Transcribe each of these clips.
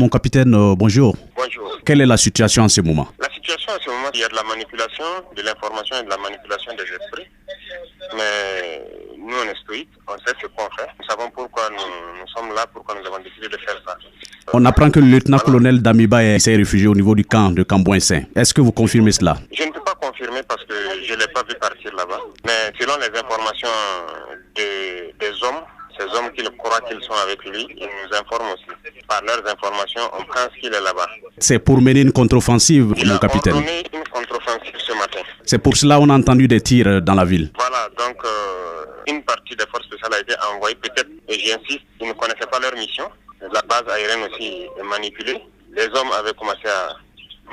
Mon capitaine, bonjour. Bonjour. Quelle est la situation en ce moment? La situation en ce moment, il y a de la manipulation de l'information et de la manipulation des esprits. Mais nous, on est stoïques, on sait ce qu'on fait. Nous savons pourquoi nous sommes là, pourquoi nous avons décidé de faire ça. On apprend que le lieutenant-colonel Damiba s'est réfugié au niveau du camp de Cambouin-Saint. Est-ce que vous confirmez cela? Je ne peux pas confirmer parce que je ne l'ai pas vu partir là-bas. Mais selon les informations des hommes, ces hommes qui croient qu'ils sont avec lui, ils nous informent aussi. Par leurs informations, on pense qu'il est là-bas. C'est pour mener une contre-offensive, mon capitaine. Il a ordonné une contre-offensive ce matin. C'est pour cela qu'on a entendu des tirs dans la ville. Voilà, donc une partie des forces spéciales a été envoyée. Peut-être, et j'insiste, ils ne connaissaient pas leur mission. La base aérienne aussi est manipulée. Les hommes avaient commencé à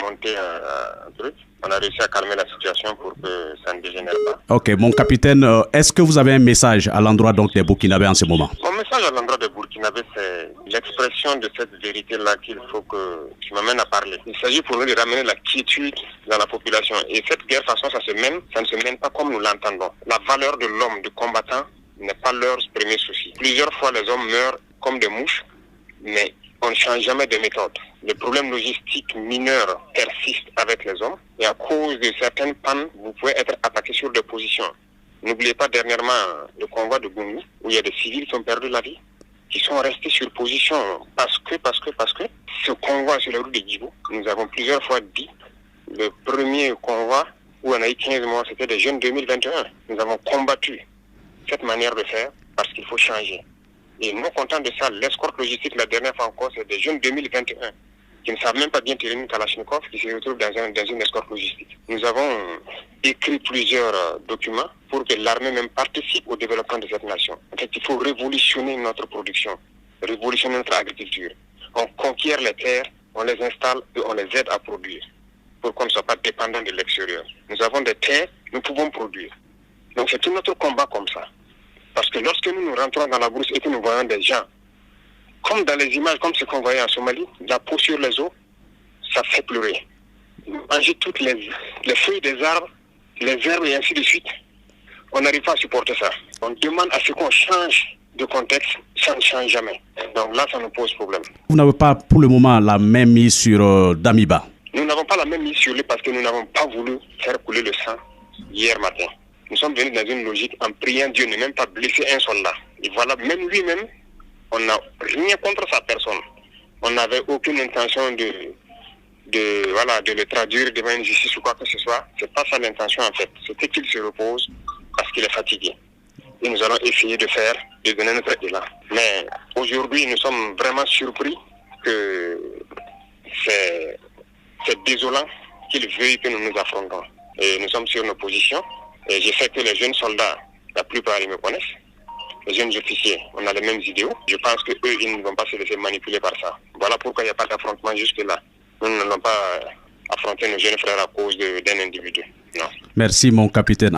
monter un truc. On a réussi à calmer la situation pour que ça ne dégénère pas. Ok, mon capitaine, est-ce que vous avez un message à l'endroit donc des Burkinabés en ce moment? Mon message à l'endroit des Burkinabés, c'est l'expression de cette vérité-là qu'il faut que tu m'amènes à parler. Il s'agit pour nous de ramener la quiétude dans la population. Et cette guerre, de toute façon, ça ne se mène pas comme nous l'entendons. La valeur de l'homme, du combattant, n'est pas leur premier souci. Plusieurs fois, les hommes meurent comme des mouches, mais on ne change jamais de méthode. Le problème logistique mineur persiste avec les hommes et à cause de certaines pannes, vous pouvez être attaqué sur des positions. N'oubliez pas dernièrement le convoi de Goumi où il y a des civils qui ont perdu la vie, qui sont restés sur position parce que ce convoi sur la route de Djibo, nous avons plusieurs fois dit, le premier convoi où on a eu 15 morts, c'était des jeunes 2021. Nous avons combattu cette manière de faire parce qu'il faut changer. Et non content de ça, l'escorte logistique, la dernière fois encore, c'est des jeunes 2021 qui ne savent même pas bien tirer une Kalachnikov qui se retrouvent dans une escorte logistique. Nous avons écrit plusieurs documents pour que l'armée même participe au développement de cette nation. En fait, il faut révolutionner notre production, révolutionner notre agriculture. On conquiert les terres, on les installe et on les aide à produire pour qu'on ne soit pas dépendant de l'extérieur. Nous avons des terres, nous pouvons produire. Donc c'est tout notre combat comme ça. Parce que lorsque nous rentrons dans la brousse et que nous voyons des gens, comme dans les images, comme ce qu'on voyait en Somalie, la peau sur les os, ça fait pleurer. Manger toutes les feuilles des arbres, les herbes et ainsi de suite, on n'arrive pas à supporter ça. On demande à ce qu'on change de contexte, ça ne change jamais. Donc là, ça nous pose problème. Vous n'avez pas pour le moment la même mise sur Damiba? Nous n'avons pas la même mise sur lui parce que nous n'avons pas voulu faire couler le sang hier matin. Nous sommes venus dans une logique en priant Dieu ne même pas blesser un soldat. Et voilà, même lui-même, on n'a rien contre sa personne. On n'avait aucune intention de le traduire devant une justice ou quoi que ce soit. C'est pas ça l'intention en fait. C'était qu'il se repose parce qu'il est fatigué. Et nous allons essayer de donner notre élan. Mais aujourd'hui, nous sommes vraiment surpris que c'est désolant qu'il veuille que nous nous affrontons. Et nous sommes sur nos positions. Et je sais que les jeunes soldats, la plupart, ils me connaissent. Les jeunes officiers, on a les mêmes idéaux. Je pense qu'eux, ils ne vont pas se laisser manipuler par ça. Voilà pourquoi il n'y a pas d'affrontement jusque-là. Nous n'allons pas affronter nos jeunes frères à cause d'un individu. Non. Merci, mon capitaine.